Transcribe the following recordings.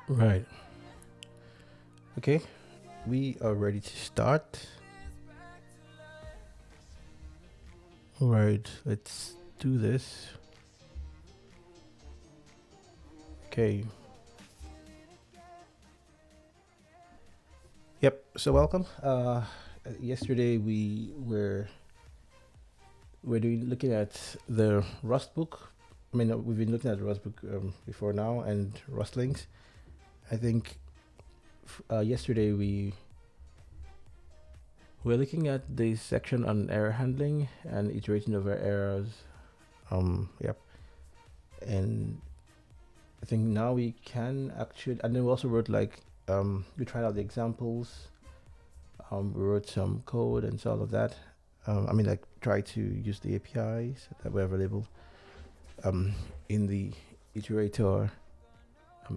Right. Okay. We are ready to start. All right. Let's do this. Okay. Yep. So welcome. Yesterday we're doing looking at the Rust book. I mean, we've been looking at the Rust book before now and Rustlings. I think yesterday we were looking at the section on error handling and iterating over errors. Yep. And I think now we can actually, and then we also wrote like, we tried out the examples. We wrote some code and so all of that. I mean, like, try to use the APIs that were available in the iterator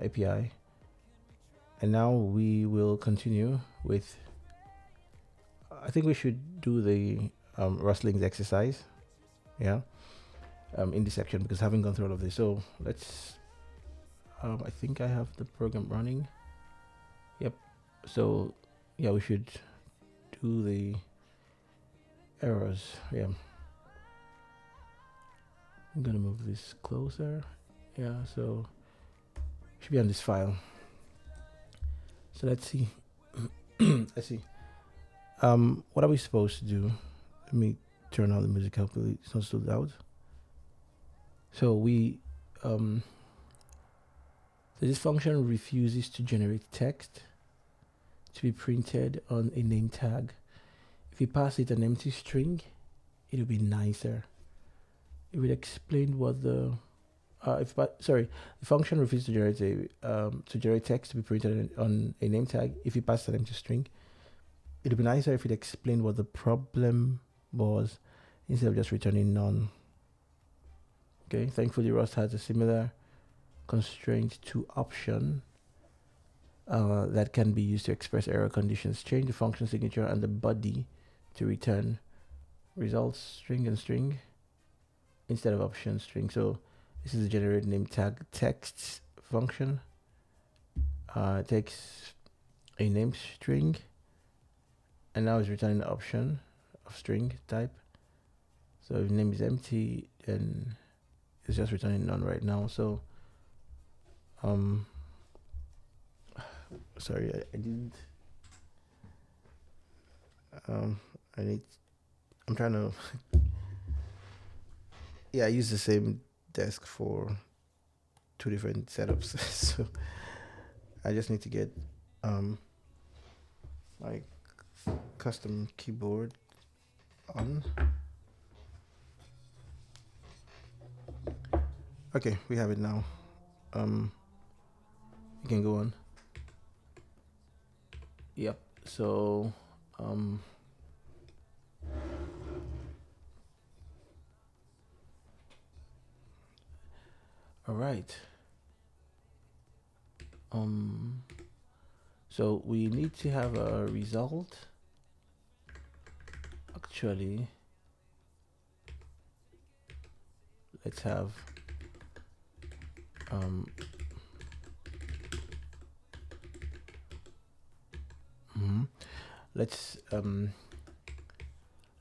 API. And now we will continue with, I think we should do the Rustlings exercise, yeah, in this section because I haven't gone through all of this. So let's, I think I have the program running. Yep. So yeah, we should do the errors. Yeah. I'm gonna move this closer. Yeah, so should be on this file. So let's see. Let's see. What are we supposed to do? Let me turn on the music. Hopefully it's not so loud. So so this function refuses to generate text to be printed on a name tag. If you pass it an empty string, it'll be nicer. It will explain what the the function refuses to generate text to be printed on a name tag. If you pass an empty string, it'd be nicer if it explained what the problem was instead of just returning none. Okay, thankfully Rust has a similar constraint to option that can be used to express error conditions. Change the function signature and the body to return results string and string instead of option string. So this is the generate name tag text function. It takes a name string and now it's returning the option of string type. So if name is empty, then it's just returning none right now. So sorry, I didn't I need I'm trying to yeah, I use the same desk for two different setups. So I just need to get my custom keyboard on. Okay, we have it now. You can go on. Yep. So all right. So we need to have a result. Actually, let's have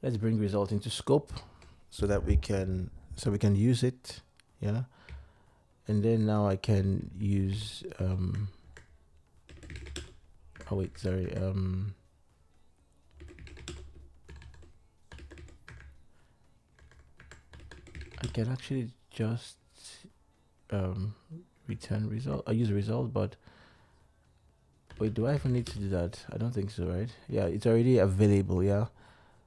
let's bring result into scope so that we can use it, yeah. And then now I can use oh wait, sorry, I can actually just return result. I use result, but wait, do I even need to do that? I don't think so, right? Yeah, it's already available, yeah.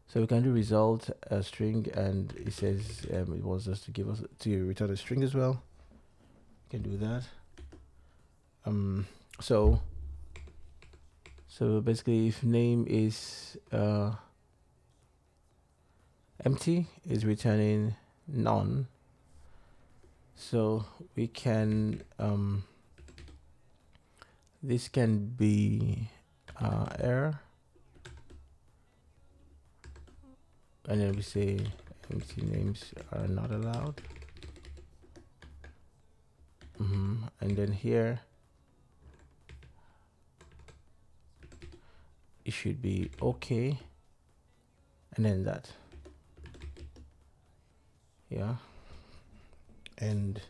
So we can do result a string, and it says it wants us to return a string as well. We can do that. So basically, if name is empty, is returning none. So we can this can be error, and then we say empty names are not allowed. And then here should be okay, and then that. Yeah, and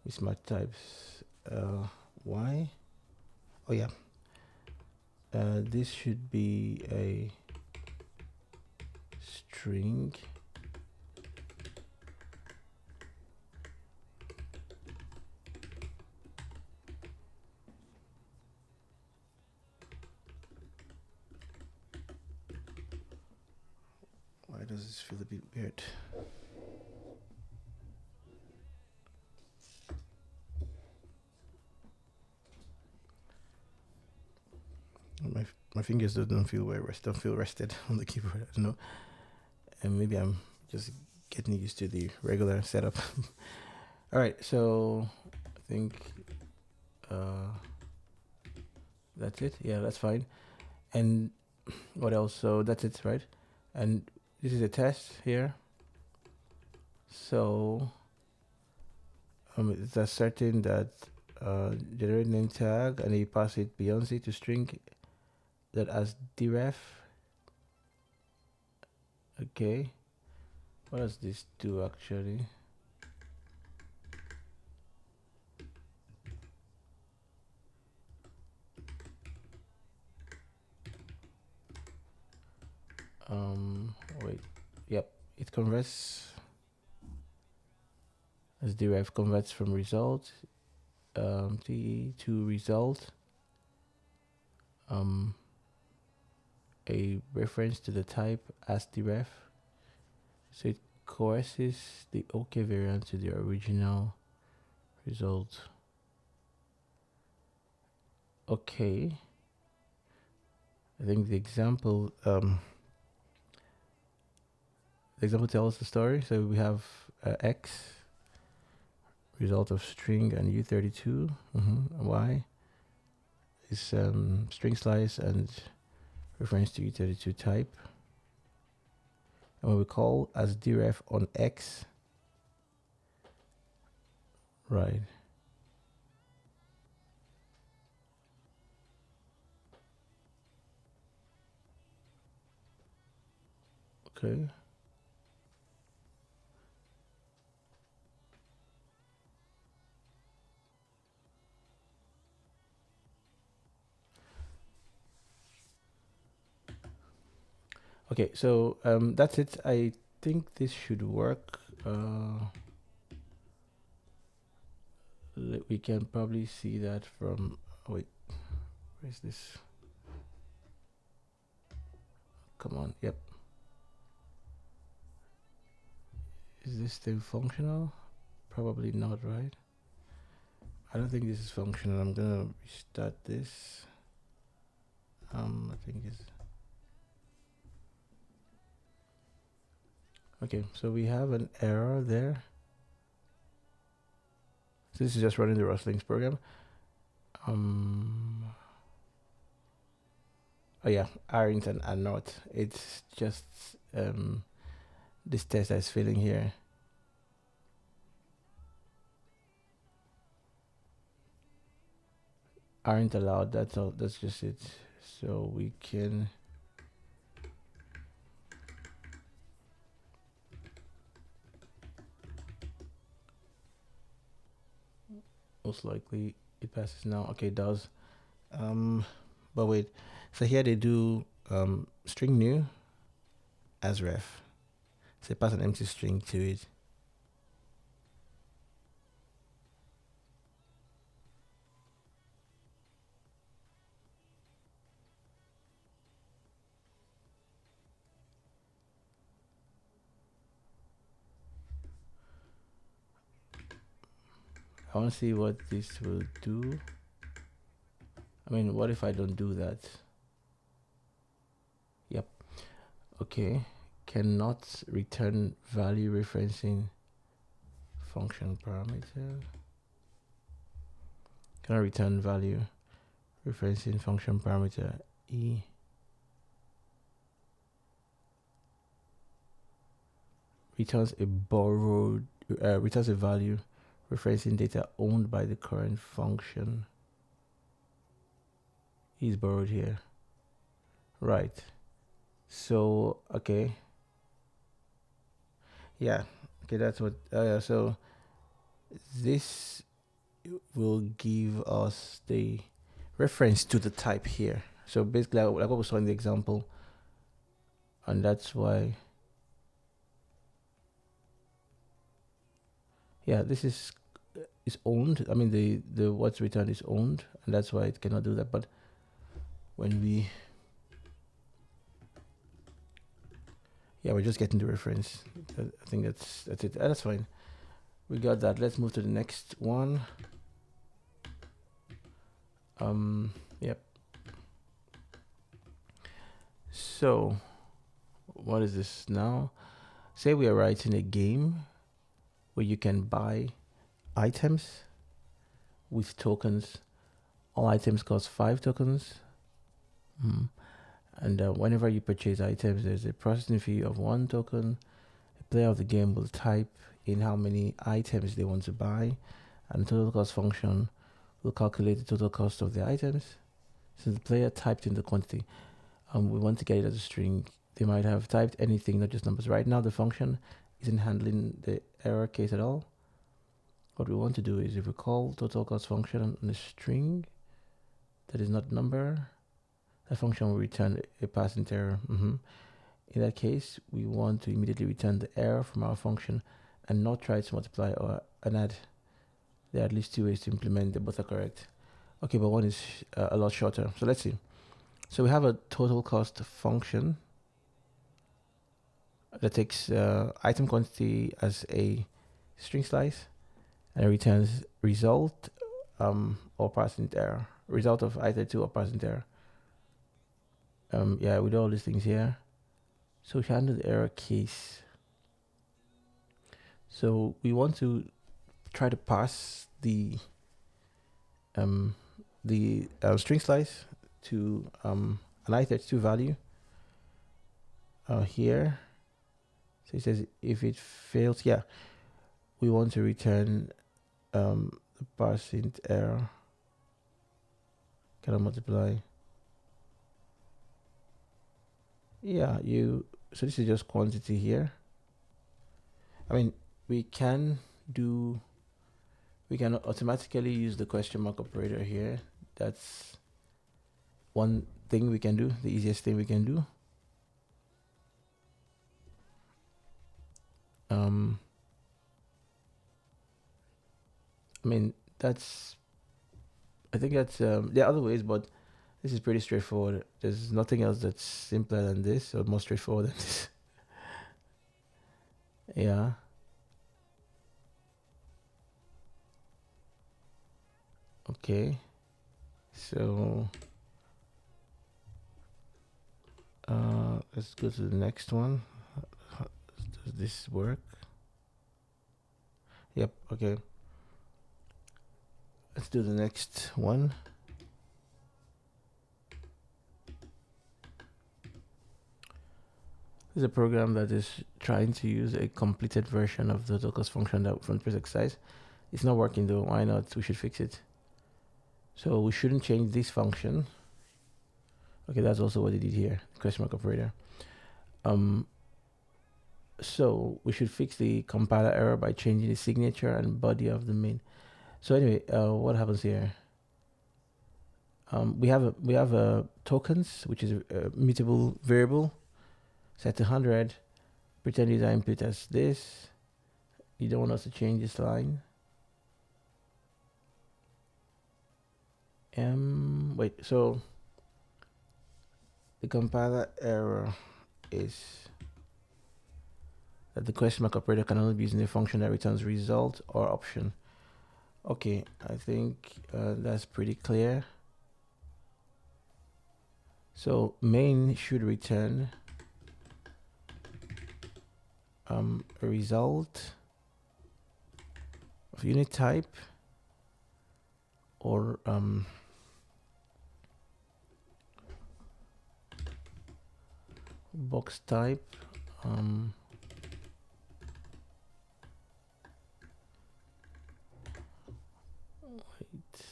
with smart types, y. Oh yeah, this should be a string. Why does this feel a bit weird? My fingers don't feel don't feel rested on the keyboard. I don't know, and maybe I'm just getting used to the regular setup. All right, so I think that's it. Yeah, that's fine. And what else? So that's it, right? And this is a test here. So it's asserting that generate name tag, and you pass it Beyonce to string that as deref. Okay, what does this do actually? Wait, yep, it converts as deref, converts from result t to result, a reference to the type as deref, so it coerces the OK variant to the original result. Okay, I think the example tells the story. So we have x result of string and u32, y is string slice and reference to u32 type, and when we call as deref on x, right, okay. Okay, so that's it. I think this should work. We can probably see that from, wait, where's this? Come on, yep. Is this still functional? Probably not, right? I don't think this is functional. I'm gonna restart this. I think it's okay. So we have an error there. So this is just running the Rustlings program. Oh yeah, aren't and are not. It's just this test that's failing here. Aren't allowed. That's all. That's just it. So we can. Most likely it passes now. Okay, it does. But wait. So here they do string new as ref. So they pass an empty string to it. I want to see what this will do. I mean, what if I don't do that? Yep. Okay. Cannot return value referencing function parameter. Cannot return value referencing function parameter e. Returns a borrowed returns a value referencing data owned by the current function. Is borrowed here. Right. So okay, yeah, okay, that's what. So this will give us the reference to the type here. So basically, like what we saw in the example, and that's why. Yeah, this is owned. I mean, the what's returned is owned, and that's why it cannot do that. But when we, yeah, we're just getting the reference. I think that's it. That's fine. We got that. Let's move to the next one. Yep. So, what is this now? Say we are writing a game where you can buy items with tokens. All items cost 5 tokens. And whenever you purchase items, there's a processing fee of 1 token. The player of the game will type in how many items they want to buy, and the total cost function will calculate the total cost of the items. Since the player typed in the quantity, we want to get it as a string. They might have typed anything, not just numbers. Right now, the function isn't handling the error case at all. What we want to do is if we call total cost function on a string that is not number, that function will return a passing error. In that case, we want to immediately return the error from our function and not try to multiply or and add. There are at least 2 ways to implement. They both are correct. Okay, but one is a lot shorter. So let's see. So we have a total cost function that takes item quantity as a string slice and it returns result or passing error. Result of either 2 or passing error. Yeah, we do all these things here. So we handle the error case. So we want to try to pass the string slice to an i32 value here. So it says if it fails, yeah, we want to return the passing error. Cannot multiply. Yeah, so this is just quantity here. I mean, we can automatically use the question mark operator here. That's one thing we can do, the easiest thing we can do. I mean, I think that's there are other ways, but this is pretty straightforward. There's nothing else that's simpler than this or more straightforward than this. Yeah. Okay. So let's go to the next one. Does this work? Yep. Okay. Let's do the next one. This is a program that is trying to use a completed version of the total cost function that from the previous exercise. It's not working though. Why not? We should fix it. So we shouldn't change this function. Okay, that's also what they did here. Question mark operator. So we should fix the compiler error by changing the signature and body of the main. So anyway, what happens here? We have a tokens, which is a mutable variable, set to 100. Pretend user input as this. You don't want us to change this line. Wait, so the compiler error is that the question mark operator can only be used in a function that returns result or option. Okay, I think that's pretty clear. So main should return a result of unit type or box type. Wait.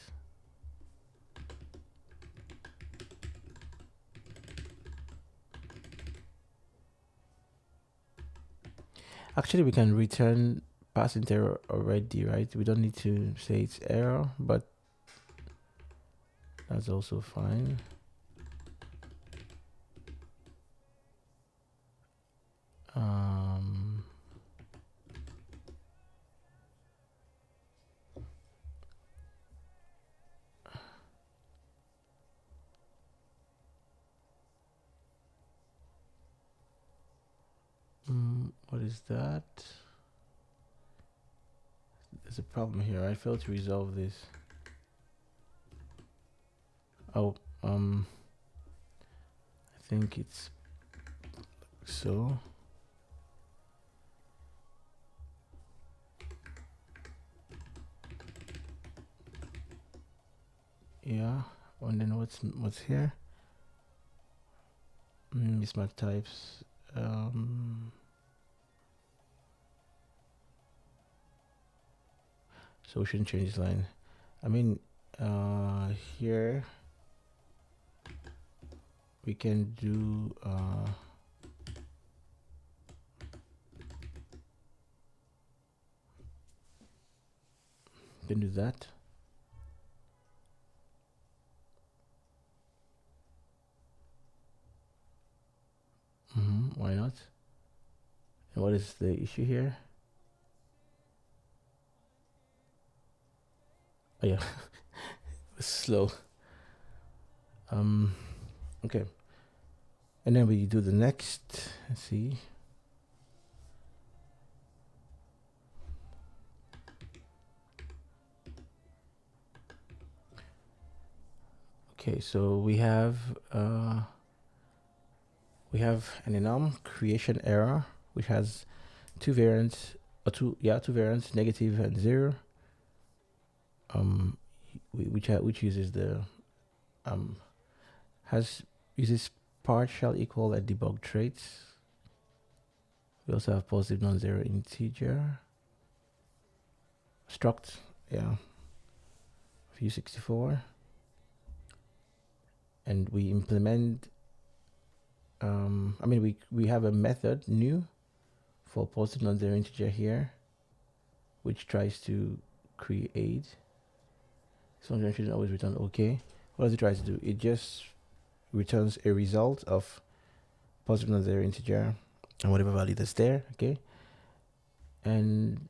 Actually, we can return passing error already, right? We don't need to say it's error, but that's also fine. What is that? There's a problem here. I failed to resolve this. Oh, I think it's so. Yeah, and then what's here? Mismatch types. So we shouldn't change this line. I mean, here we can do that. Why not? And what is the issue here? Oh yeah, it's slow. Okay, and then we do the next. Let's see. Okay, so we have an enum creation error which has two variants, two variants, negative and 0. Which uses the uses partial equal and debug traits. We also have positive non-zero integer struct, yeah, Vue64, and we implement. We have a method new for positive non-zero integer here, which tries to create. This function shouldn't always return OK. What does it try to do? It just returns a result of positive non-zero integer and whatever value that's there, okay? And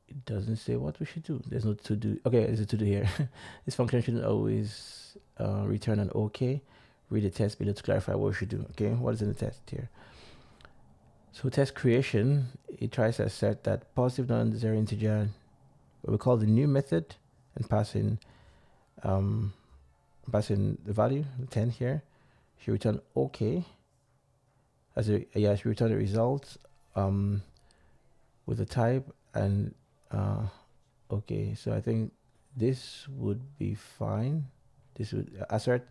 it doesn't say what we should do. There's no to do. Okay, there's a to do here. This function shouldn't always return an OK. Read the test below to clarify what we should do. Okay, what is in the test here? So test creation, it tries to assert that positive non-zero integer, what we call the new method, and pass in the value 10 here. Should return OK. Should return the result with the type and okay. So I think this would be fine. This would assert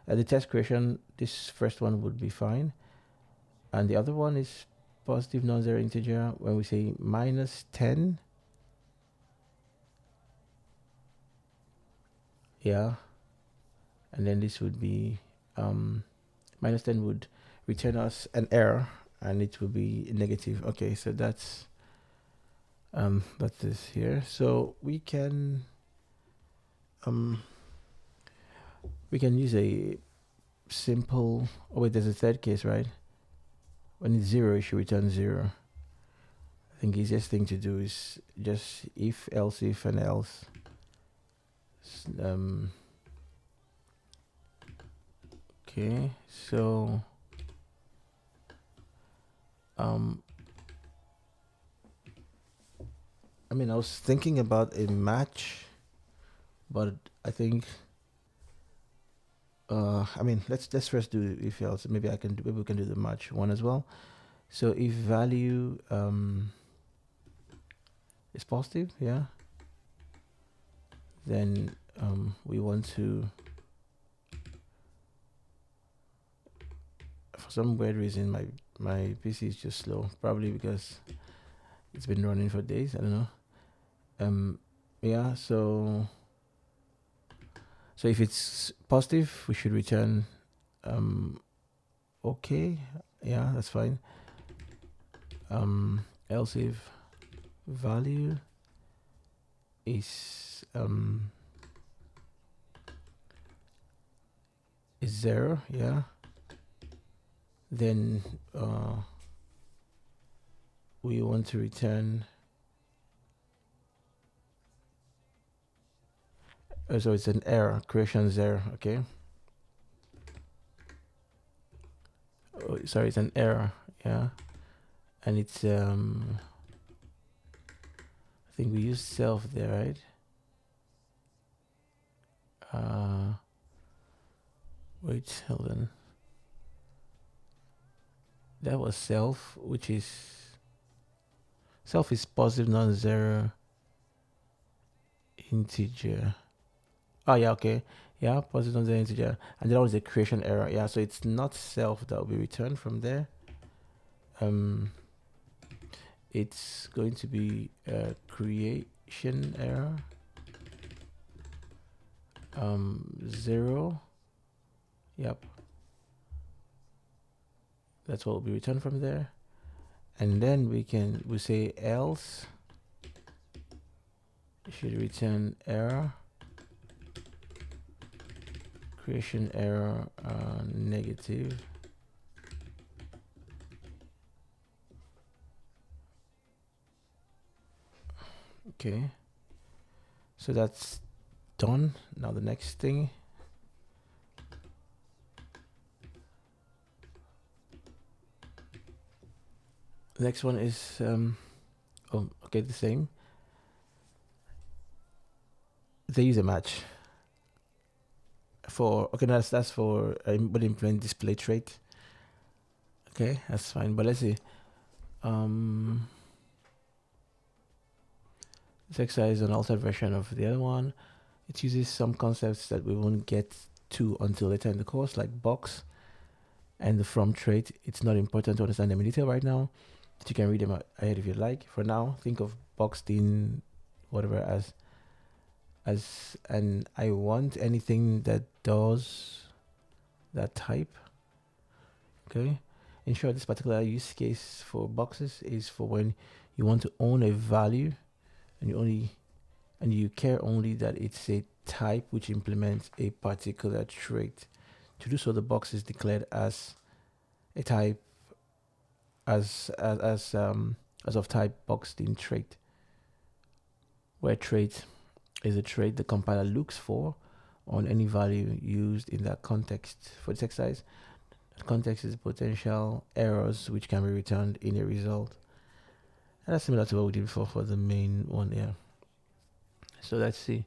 the test creation. This first one would be fine, and the other one is positive non-zero integer. When we say -10, yeah, and then this would be -10 would return us an error, and it will be negative. Okay, so that's this here. So we can use a simple. Oh wait, there's a third case, right? When it's 0, it should return 0. I think the easiest thing to do is just if, else, if, and else. Okay, so I mean, I was thinking about a match, but I think I mean, let's first do if else. Maybe we can do the match one as well. So if value is positive, yeah, then we want to, for some weird reason, my PC is just slow, probably because it's been running for days. I don't know. Yeah, so if it's positive, we should return okay. Yeah, that's fine. else if value is 0, yeah, then we want to return, so it's an error, creation 0, okay. Oh, sorry, it's an error, yeah, and it's I think we use self there, right? Wait, hold on. That was self, which is self is positive non-zero integer. Oh yeah, okay. Yeah, positive non-zero integer. And that was a creation error. Yeah, so it's not self that will be returned from there. It's going to be a creation error. 0. Yep. That's what will be returned from there. And then we say else should return error, creation error, negative. Okay, so that's done. Now the next thing, the next one is oh, okay, the same. They use a match for, okay, that's for but implement display trait. Okay, that's fine. But let's see. This exercise is an altered version of the other one. It uses some concepts that we won't get to until later in the course, like box and the from trait. It's not important to understand them in detail right now, but you can read them ahead if you like. For now, think of boxed in whatever as an I want anything that does that type. Okay. In short, this particular use case for boxes is for when you want to own a value and you care only that it's a type which implements a particular trait. To do so, the box is declared as a type as of type boxed in trait, where trait is a trait the compiler looks for on any value used in that context. For this exercise, that context is potential errors which can be returned in a result. And that's similar to what we did before for the main one, yeah. So let's see.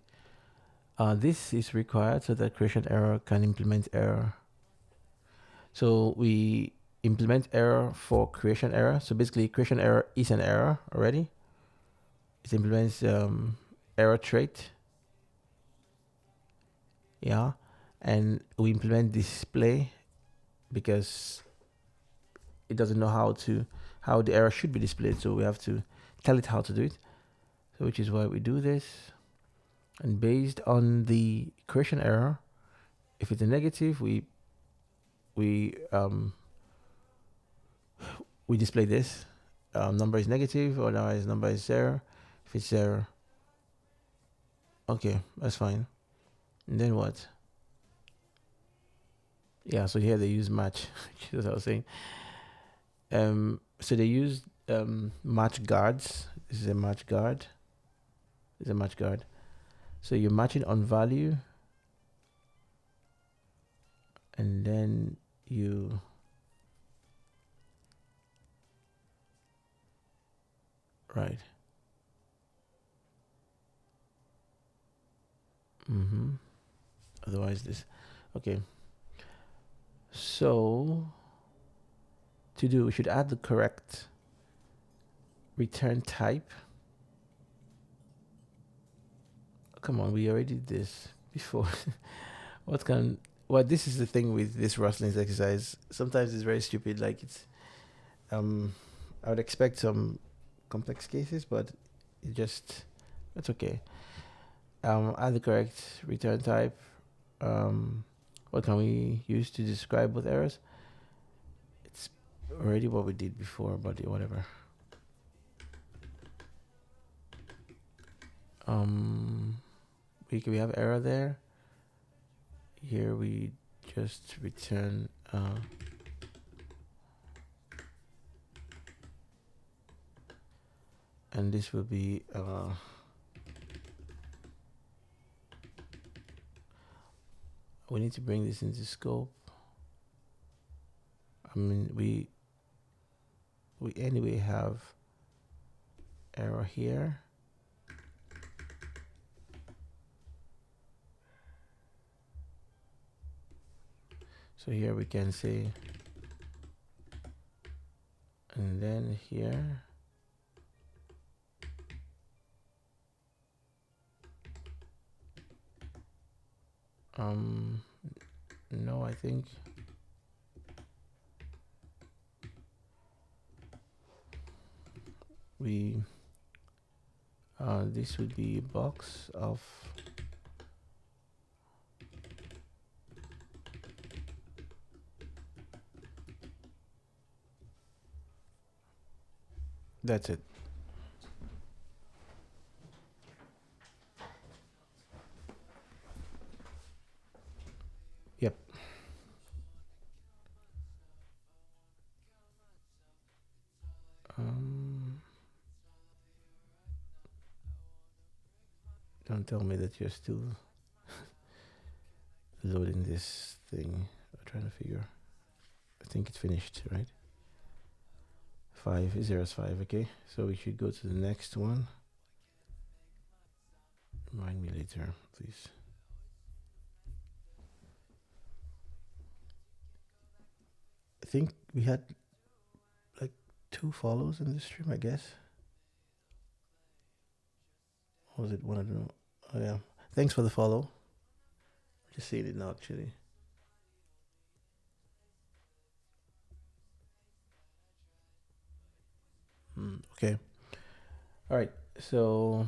This is required so that creation error can implement error. So we implement error for creation error. So basically, creation error is an error already. It implements error trait. Yeah, and we implement display because it doesn't know how the error should be displayed. So we have to tell it how to do it. So which is why we do this. And based on the creation error, if it's a negative, we display this. Number is negative, or otherwise number is 0. If it's 0, okay, that's fine. And then what? Yeah, so here they use match, which is what I was saying. So they use match guards. This is a match guard. This is a match guard. So you're matching on value, and then you right. Otherwise this, okay. So to do, we should add the correct return type. Come on, we already did this before. This is the thing with this Rosling's exercise. Sometimes it's very stupid. Like it's, I would expect some complex cases, but it's okay. Add the correct return type. What can we use to describe both errors? It's already what we did before, but whatever. we have error there. Here we just return and this will be we need to bring this into scope. I mean, we anyway have error here. So here we can say, and then here, no, I think we this would be a box of that's it. Yep. Don't tell me that you're still loading this thing. I'm trying to figure. I think it's finished, right? 5 is 0 is 5. Okay, so we should go to the next one. Remind me later, please. I think we had like 2 follows in this stream, I guess. Or was it one? I don't know. Oh yeah. Thanks for the follow. Just seeing it now, actually. Okay. All right. So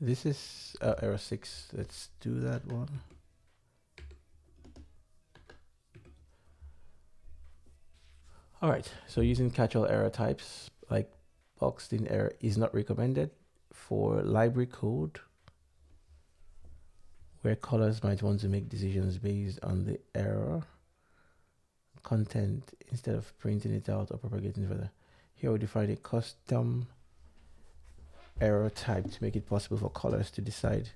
this is error 6. Let's do that one. All right. So using catch-all error types like boxed-in error is not recommended for library code where callers might want to make decisions based on the error content instead of printing it out or propagating further. Here we define a custom error type to make it possible for callers to decide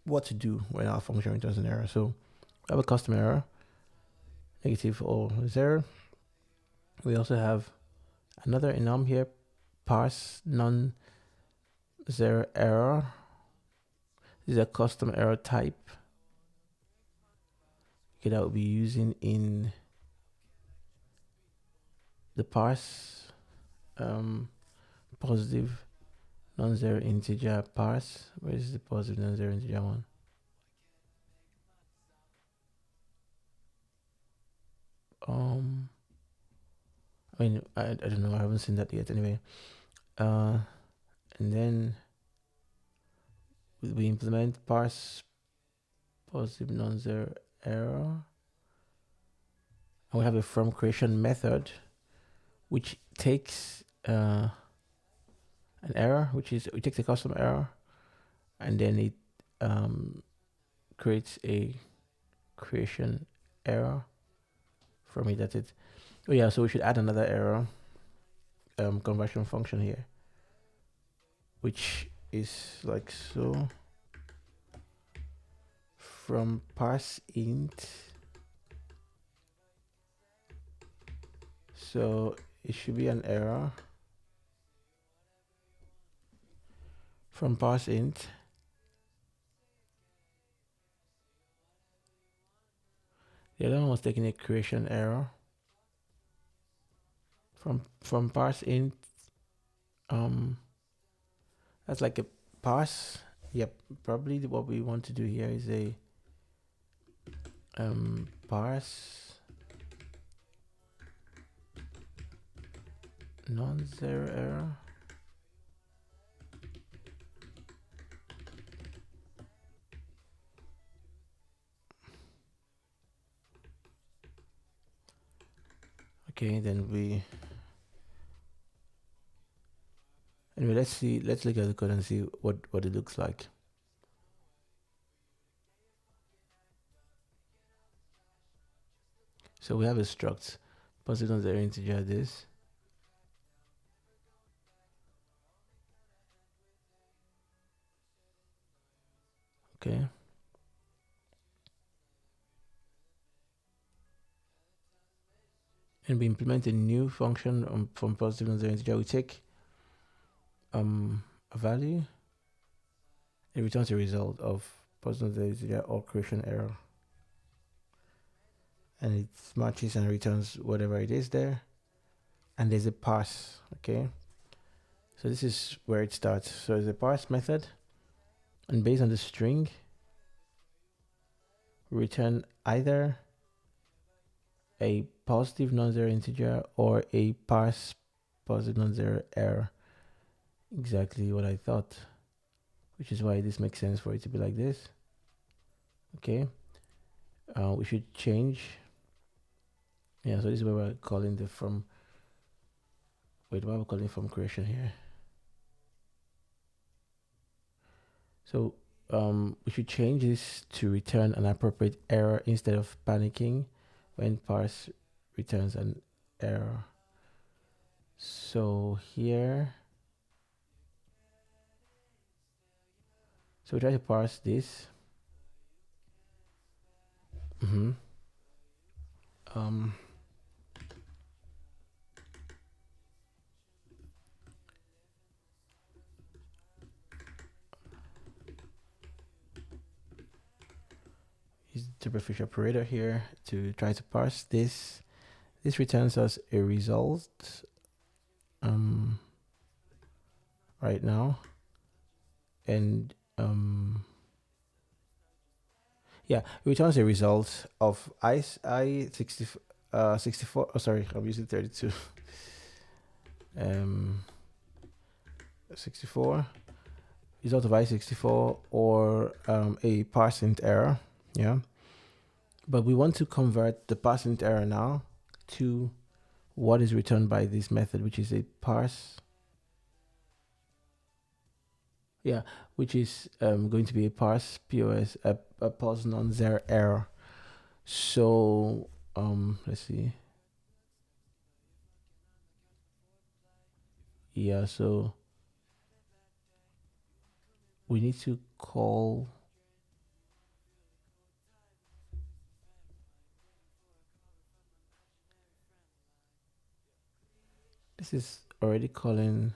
what to do when our function returns an error. So we have a custom error, negative or 0. We also have another enum here, parse non-zero error. This is a custom error type. Okay, that will be using in the parse positive non-zero integer parse. Where is the positive non-zero integer one? I mean, I don't know. I haven't seen that yet. Anyway, and then we implement parse positive non-zero error. And we have a from creation method, which takes an error, which is it takes a custom error, and then it creates a creation error from it. That's it. Oh yeah, so we should add another error conversion function here, which is like so. From parse int, so it should be an error from parse int. The other one was taking a creation error from parse int. That's like a parse. Yep, probably what we want to do here is a parse non-zero error. Okay, then we let's see. Let's look at the code and see what it looks like. So we have a struct positive non-zero integer this. Okay. And we implement a new function from positive non-zero integer. We take a value. It returns a result of positive non-zero integer or creation error. And it matches and returns whatever it is there. And there's a parse, okay? So this is where it starts. So there's a parse method. And based on the string, return either a positive non-zero integer or a parse positive non-zero error. Exactly what I thought, which is why this makes sense for it to be like this. Okay. We should change. Yeah, so this is where we're calling the from. Wait, why are we calling from creation here? So we should change this to return an appropriate error instead of panicking when parse returns an error. So here, so we try to parse this. Use the superficial operator here to try to parse this. This returns us a result right now. And yeah, it returns a result of I64. Oh, sorry, I'm using 32. 64. Result of I64 or a parseInt error. Yeah. But we want to convert the parseInt error now to what is returned by this method, which is a parse. Yeah, which is going to be a parse POS, a pos non-zero error. So let's see. Yeah, so we need to call this is already calling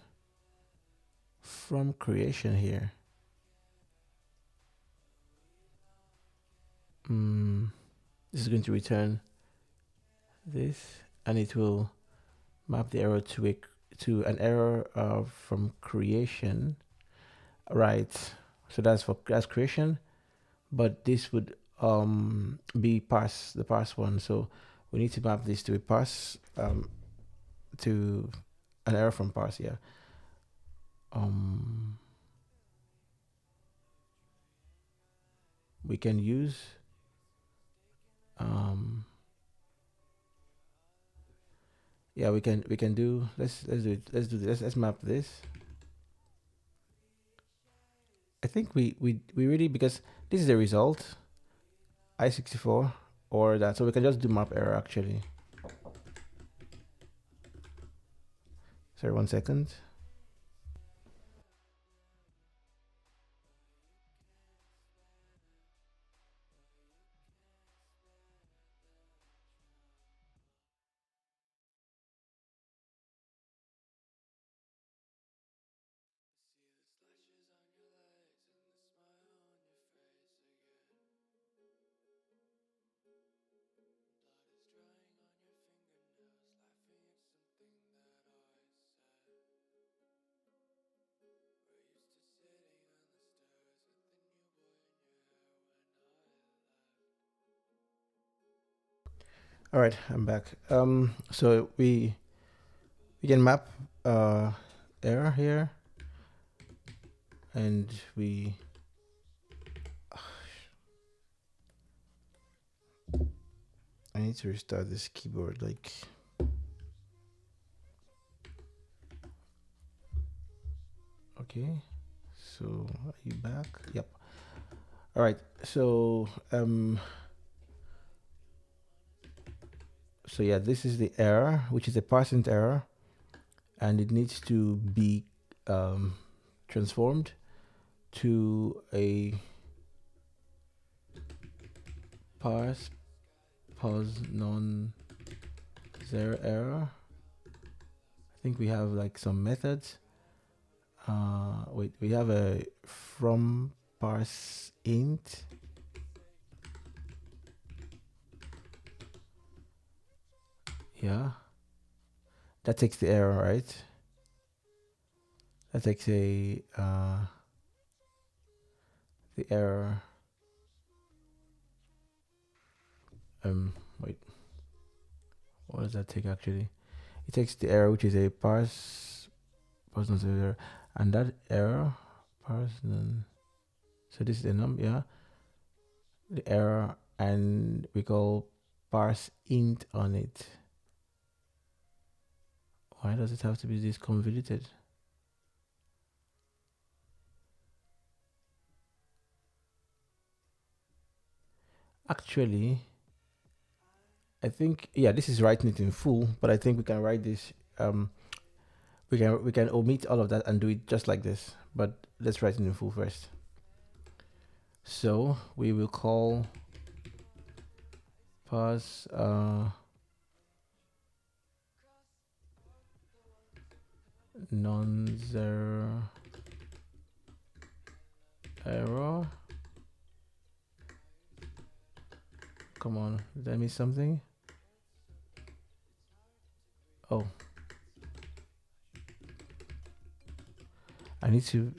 from creation here. This is going to return this, and it will map the error to an error from creation, right? So that's creation, but this would be the parse one. So we need to map this to a parse to an error from parse. Yeah. We can use yeah, we can do let's do it. Let's do this. Let's map this. I think we really, because this is the result I64 or that, so we can just do map error actually. Sorry, 1 second. All right, I'm back. So we can map error here, and we I need to restart this keyboard. Like, Okay, so are you back? Yep. All right, so so yeah, this is the error, which is a parsing error, and it needs to be transformed to a parse pause non zero error. I think we have like some methods. Wait, we have a from parse int. Yeah, that takes the error, right? That takes a the error. Wait, what does that take actually? It takes the error, which is a parse error, and that error parse. So this is the yeah, the error, and we call parse int on it. Why does it have to be this convoluted? Actually, I think, yeah, this is writing it in full, but I think we can write this. We can omit all of that and do it just like this. But let's write it in full first. So we will call parse non-zero error. Come on, did I miss something? Oh, I need to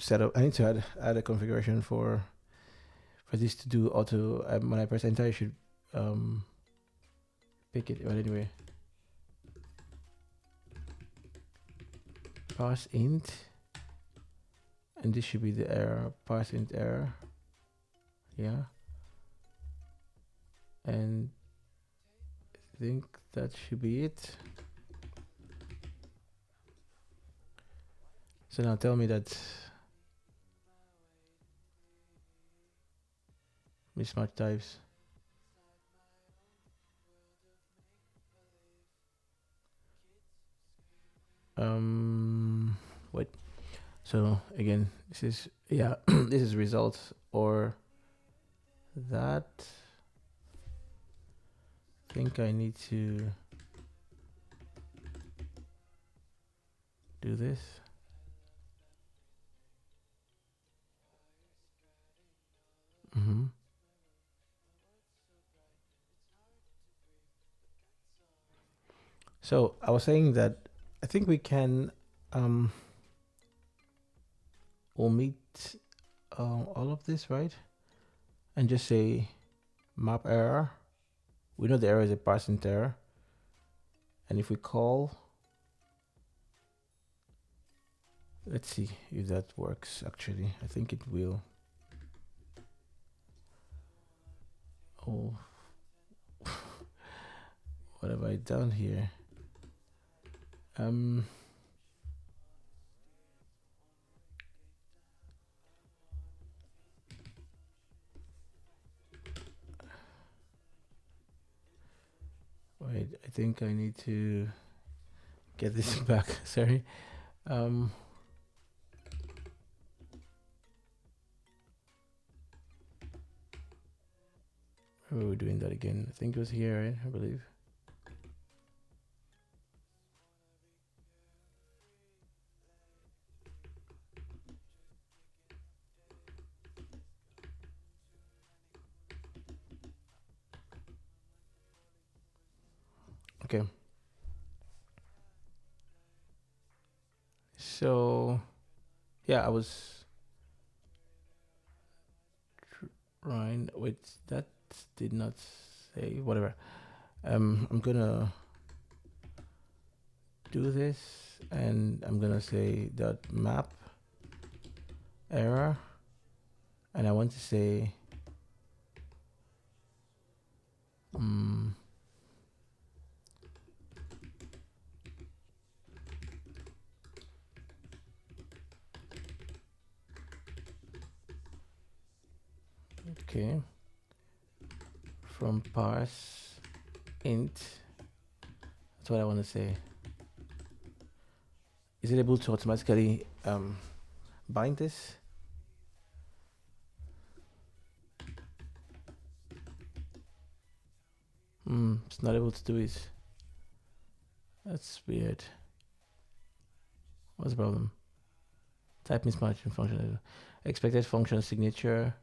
add a configuration for this to do auto. When I press enter, I should pick it. But anyway, parse int, and this should be the error. Parse int error. Yeah, and I think that should be it. So now tell me that mismatch types. Wait. So again, this is, yeah, this is results or that. I think I need to do this. So I was saying that I think we can omit all of this, right? And just say map error. We know the error is a parsing error. And if we call, let's see if that works actually. I think it will. Oh, what have I done here? Wait, I think I need to get this back. Sorry. Why were we doing that again? I think it was here, right? I believe. Okay. So, yeah, I was trying. Wait, that did not say whatever. I'm gonna do this, and I'm gonna say dot map error, and I want to say Okay. From parse int. That's what I want to say. Is it able to automatically bind this? It's not able to do it. That's weird. What's the problem? Type mismatch in function. Expected function signature.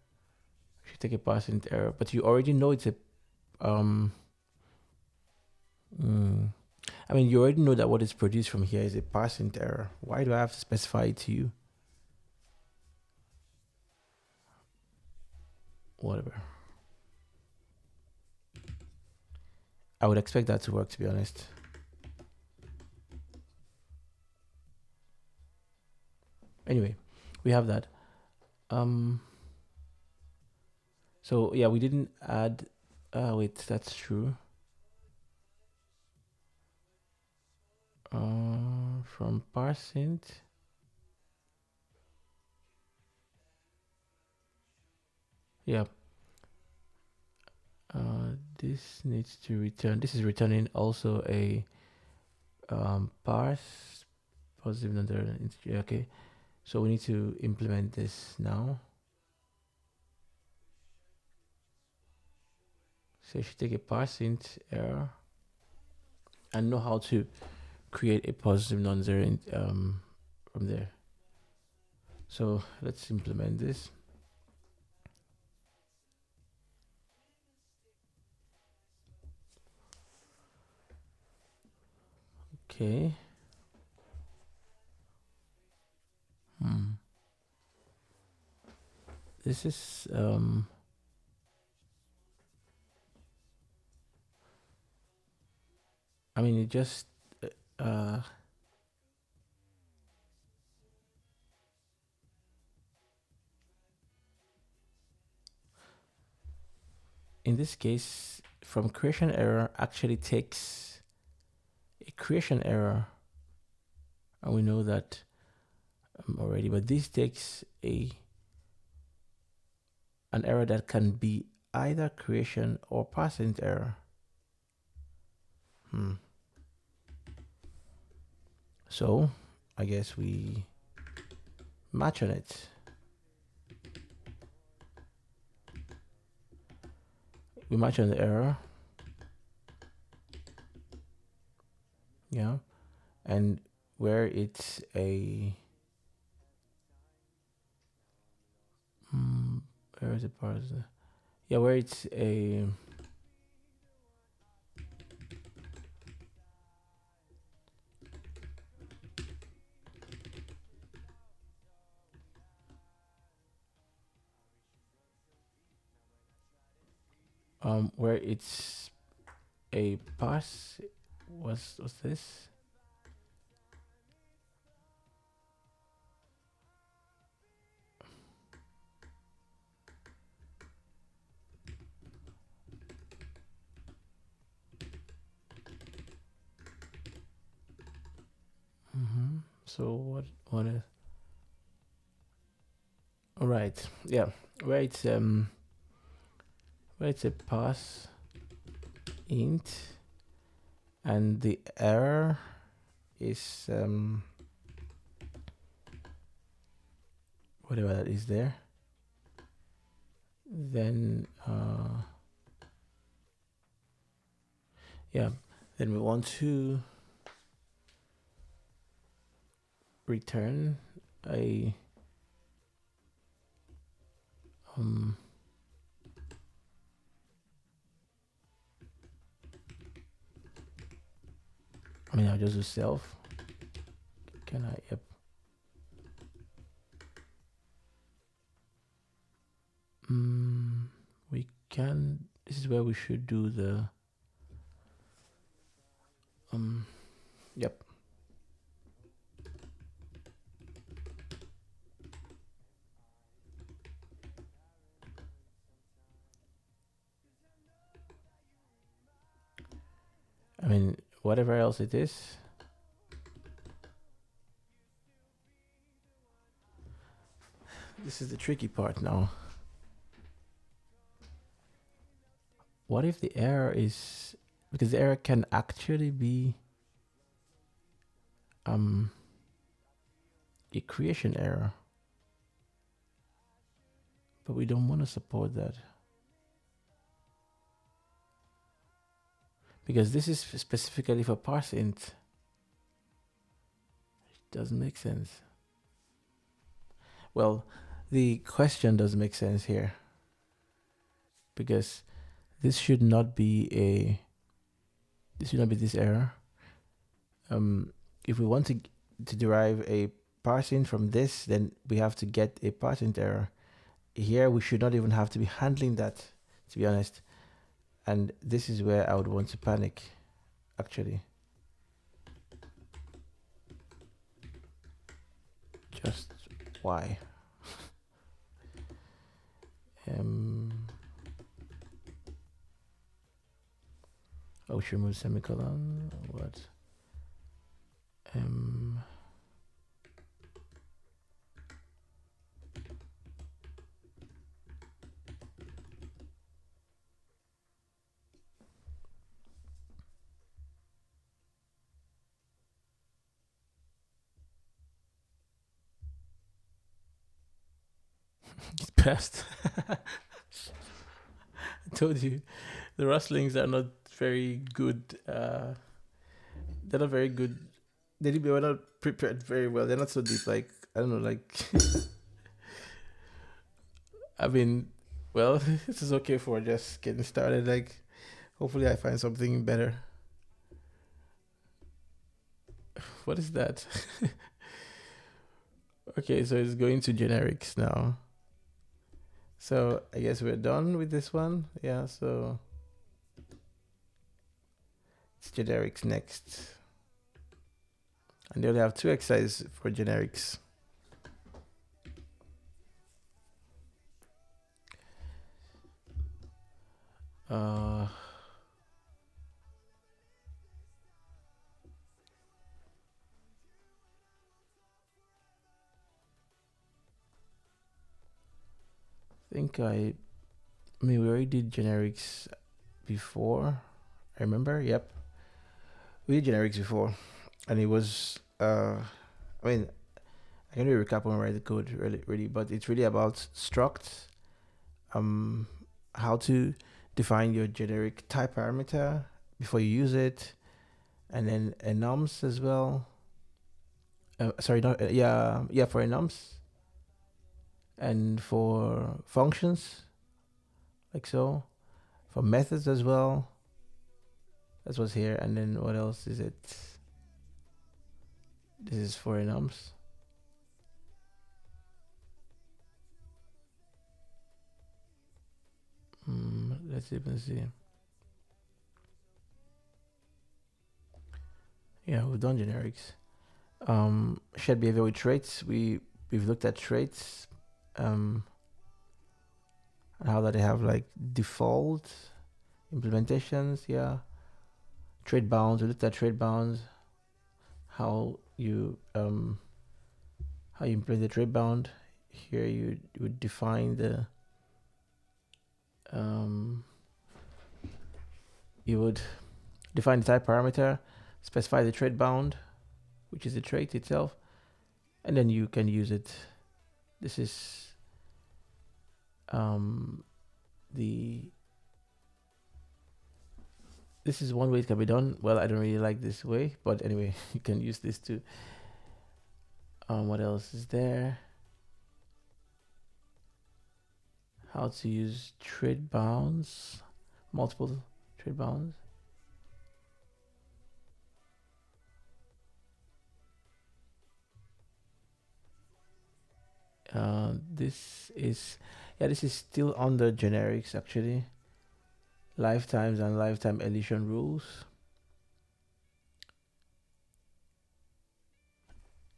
Should take a parse int error, but you already know it's a I mean, you already know that what is produced from here is a parse int error. Why do I have to specify it to you? Whatever. I would expect that to work, to be honest. Anyway, we have that. So yeah, we didn't add. Wait, that's true. From parse int. Yeah. This needs to return. This is returning also a parse positive number. Okay. So we need to implement this now. So you should take a parse int error and know how to create a positive non-zero from there. So let's implement this. Okay. This is I mean, it just in this case, from creation error actually takes a creation error, and we know that already. But this takes an error that can be either creation or parse int error. So I guess we match on it. We match on the error. Yeah. And where it's a where is it parse? Yeah, where it's a where it's a parse. What's this? So what is all right? Yeah, where it's a parse int and the error is whatever that is there, then yeah, then we want to return a I mean, I'll just do self. Can I? Yep. We can. This is where we should do the. Yep. I mean, whatever else it is. This is the tricky part now. What if the error is because the error can actually be um a creation error, but we don't want to support that because this is specifically for parseInt. Doesn't make sense. Well, the question does make sense here because this should not be this error. If we want to derive a parseInt from this, then we have to get a parseInt error. Here we should not even have to be handling that, to be honest. And this is where I would want to panic, actually. Just why? Oh, should remove semicolon. What? It's passed. I told you, the rustlings are not very good. They're not very good. They were not prepared very well. They're not so deep. Like I don't know. Like I mean, well, this is okay for just getting started. Like hopefully I find something better. What is that? Okay, so it's going to generics now. So I guess we're done with this one. Yeah, so it's generics next. And they only have 2 exercises for generics. I mean, we already did generics before. I remember. Yep, we did generics before, and it was. I mean, I can really recap and write the code really, but it's really about struct. How to define your generic type parameter before you use it, and then enums as well. Sorry, not yeah, for enums and for functions, like so, for methods as well. That's what's here, and then what else is it? This is for enums. Let's even see. Yeah, we've done generics. Shared behavior with traits. We've looked at traits. And how that they have like default implementations. Yeah. Trait bounds. We looked at trait bounds. How you implement the trait bound. Here you would define the you would define the type parameter, specify the trait bound, which is the trait itself, and then you can use it. This is this is one way it can be done. Well, I don't really like this way, but anyway, you can use this too. What else is there? How to use trait bounds, multiple trait bounds. This is still under generics actually. Lifetimes and lifetime elision rules.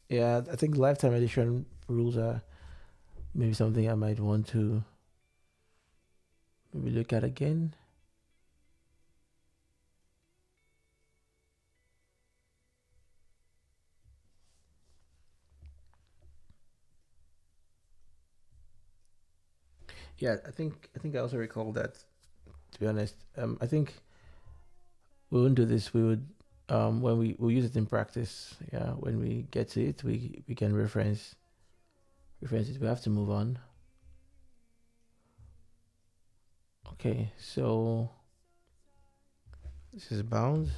Yeah, I think lifetime elision rules are maybe something I might want to maybe look at again. Yeah, I think I also recall that, to be honest. I think we wouldn't do this. We would when we use it in practice. Yeah, when we get to it, we can reference it. We have to move on. Okay, so this is bounds.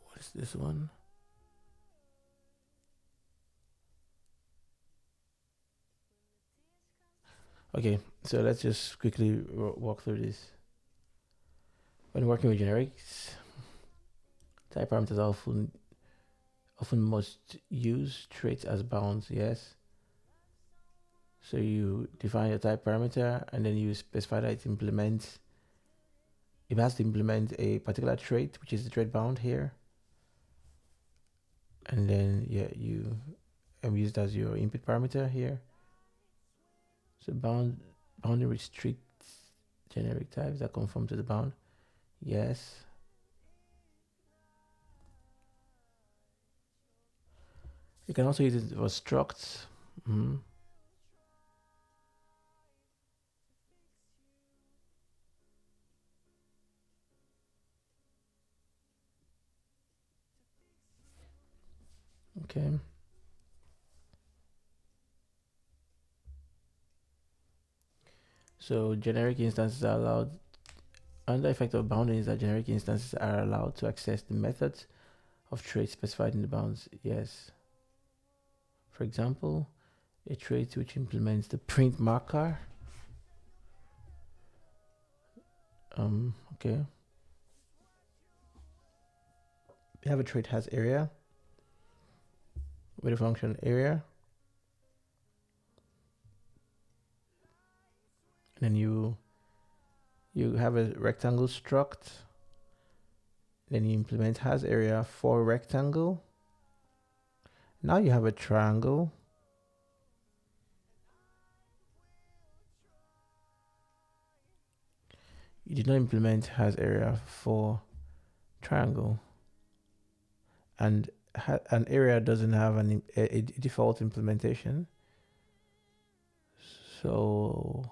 What is this one? Okay, so let's just quickly walk through this. When working with generics, type parameters are often most use traits as bounds. Yes. So you define your type parameter and then you specify that it has to implement a particular trait, which is the trait bound here. And then yeah, you use it as your input parameter here. So bounding restricts generic types that conform to the bound. Yes. You can also use it for structs. Okay. So generic instances are allowed. Another effect of bounding is that generic instances are allowed to access the methods of traits specified in the bounds. Yes. For example, a trait which implements the print marker. Okay. We have a trait has area with a function area. And then you have a rectangle struct. Then you implement has area for rectangle. Now you have a triangle. You did not implement has area for triangle. And an area doesn't have a default implementation. So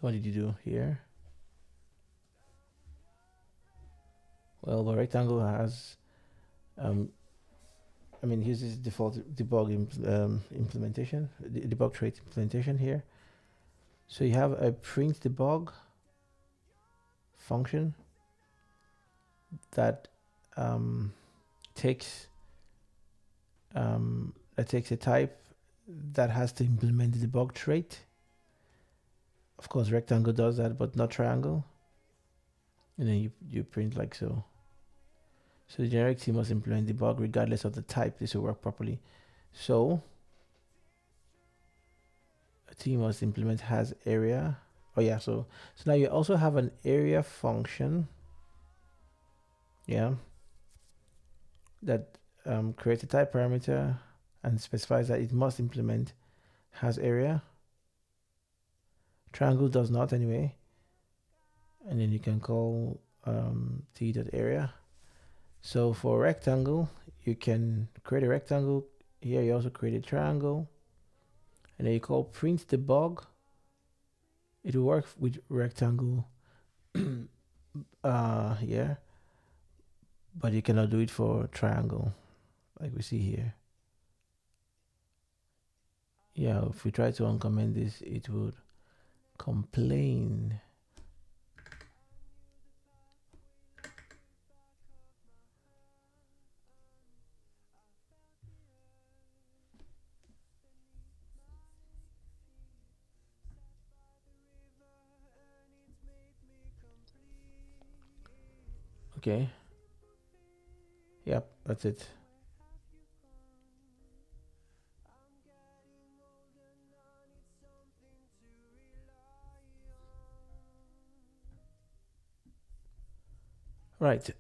what did you do here? Well, the rectangle has uses default debug implementation, debug trait implementation here. So you have a print debug function that takes a type that has to implement the debug trait. Of course, rectangle does that, but not triangle. And then you print like so. So the generic T must implement debug regardless of the type. This will work properly. So a T must implement has area. Oh yeah, so now you also have an area function. Yeah. That creates a type parameter and specifies that it must implement has area. Triangle does not anyway. And then you can call t.area. So for rectangle, you can create a rectangle. Here you also create a triangle. And then you call print debug. It will work with rectangle. Yeah. But you cannot do it for triangle, like we see here. Yeah, if we try to uncomment this, it would complain. Okay. Yep, that's it. Right.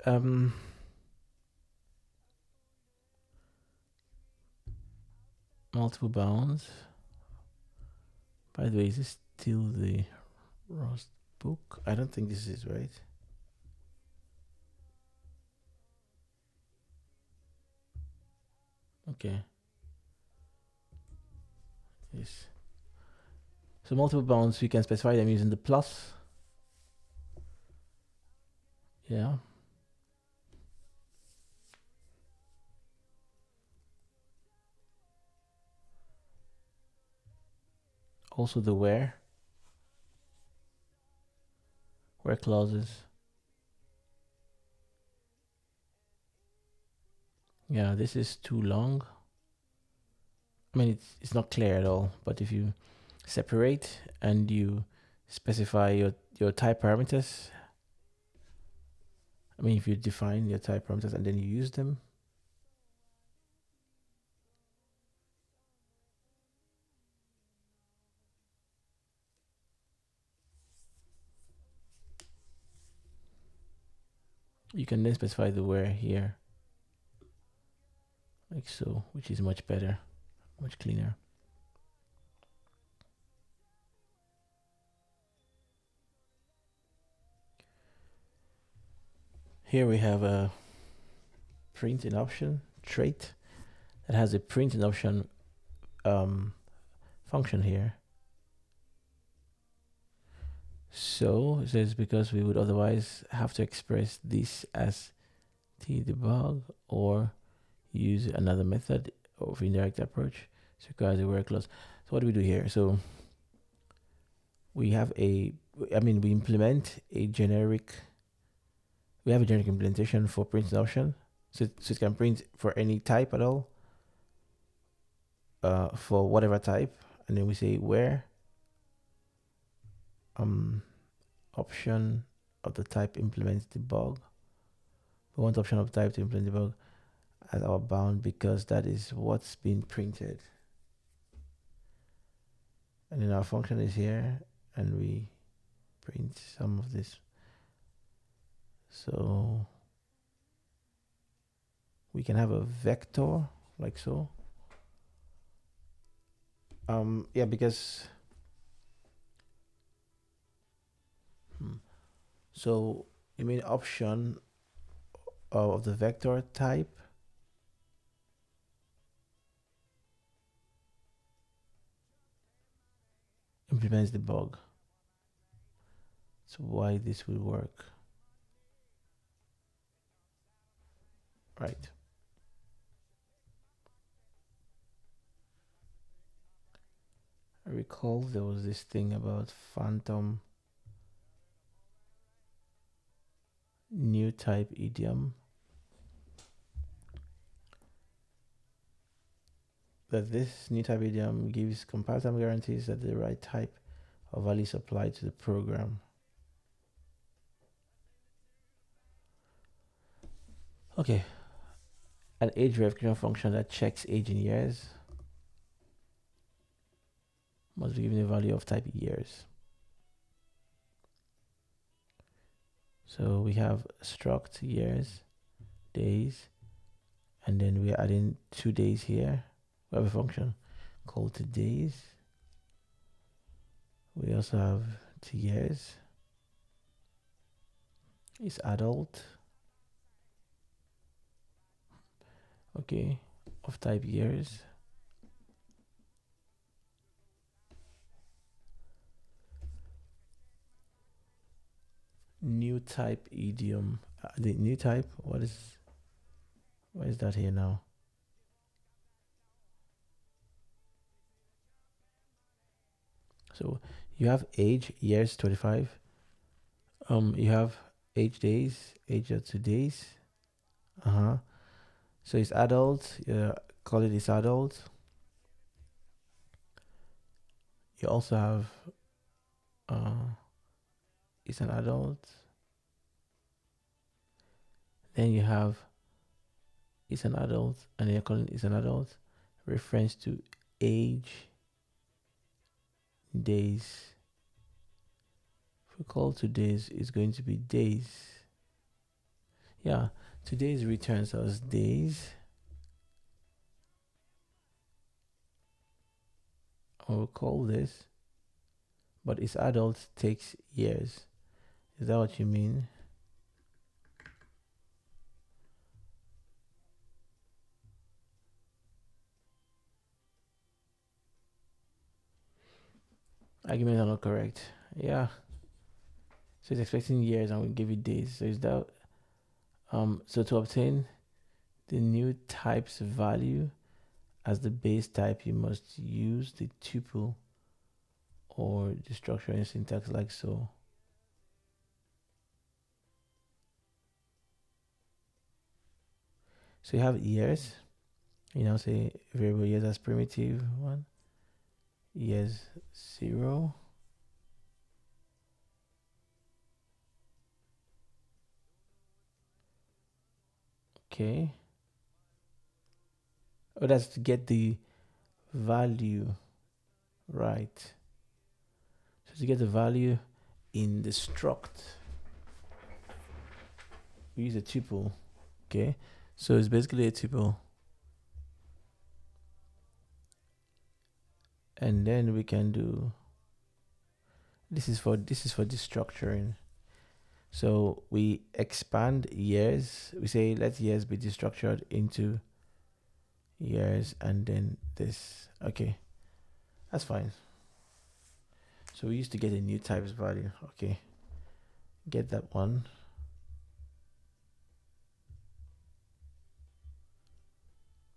Multiple bounds. By the way, is this still the Rust book? I don't think this is right. Okay. Yes. So multiple bounds, we can specify them using the plus. Yeah. Also the where clauses. Yeah, this is too long. I mean, it's not clear at all, but if you separate and you specify your type parameters, I mean, if you define your type parameters and then you use them, you can then specify the where here, like so, which is much better, much cleaner. Here we have a print in option trait that has a print in option function here. So it says because we would otherwise have to express this as tdebug or use another method of indirect approach. So requires a where clause. So what do we do here? So we have we implement a generic. We have a generic implementation for print option, so it can print for any type at all, for whatever type, and then we say where option of the type implements debug. We want option of type to implement debug as our bound because that is what's being printed. And then our function is here, and we print some of this. So we can have a vector like so. Yeah, because so you mean option of the vector type implements debug. So why this will work, right? I recall there was this thing about phantom new type idiom, that this new type idiom gives compiler guarantees that the right type of value is applied to the program. Okay, an age verification function that checks age in years must be given a value of type years. So we have struct years, days, and then we're adding 2 days here. We have a function called to days. We also have to years. It's adult. Okay, of type years. New type idiom. The new type, what is that here now? So you have age, years, 25. You have age days, age of 2 days. So it's adult, call it is adult. You also have it's an adult. Then you have it's an adult, and you're calling it's an adult. Reference to age, days. If we call to days, it's going to be days. Yeah, today's returns us days. I will call this, but it's adult takes years. Is that what you mean? Arguments are not correct. Yeah. So it's expecting years and we give it days. So is that so to obtain the new type's value as the base type, you must use the tuple or the structure in syntax like so. So you have years, you know, say variable years as primitive one, years 0. Okay. Oh, that's to get the value right. So to get the value in the struct, we use a tuple. Okay. So it's basically a tuple. And then we can do this is for destructuring. So we expand years. We say let years be destructured into years and then this. Okay. That's fine. So we used to get a new types value. Okay. Get that one.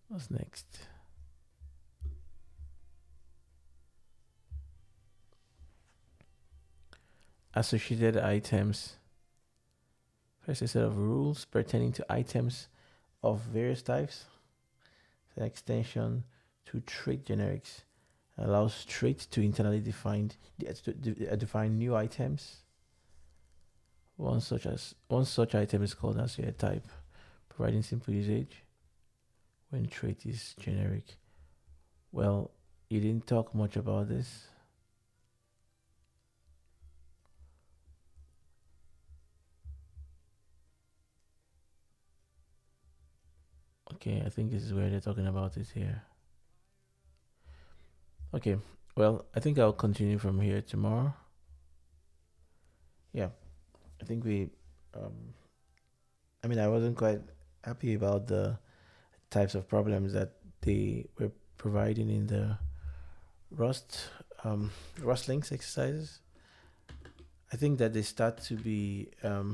What's next? Associated items. First, a set of rules pertaining to items of various types. It's an extension to trait generics. Allows traits to internally define new items. One such item is called associated type, providing simple usage when trait is generic. Well, you didn't talk much about this. Okay, I think this is where they're talking about it here. Okay, well, I think I'll continue from here tomorrow. Yeah, I think I mean, I wasn't quite happy about the types of problems that they were providing in the Rust, Rust links exercises. I think that they start to be a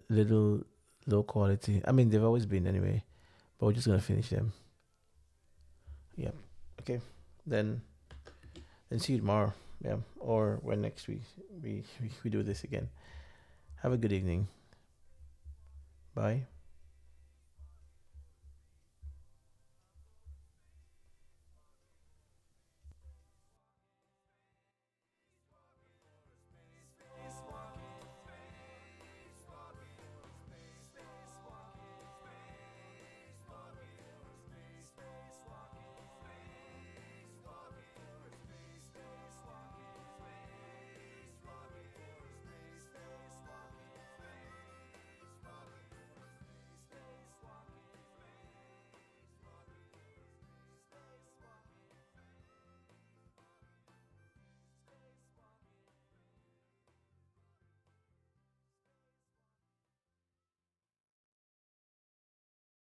little low quality. I mean, they've always been anyway, but we're just gonna finish them. Yeah. Okay. Then see you tomorrow. Yeah. Or when next week we do this again. Have a good evening. Bye.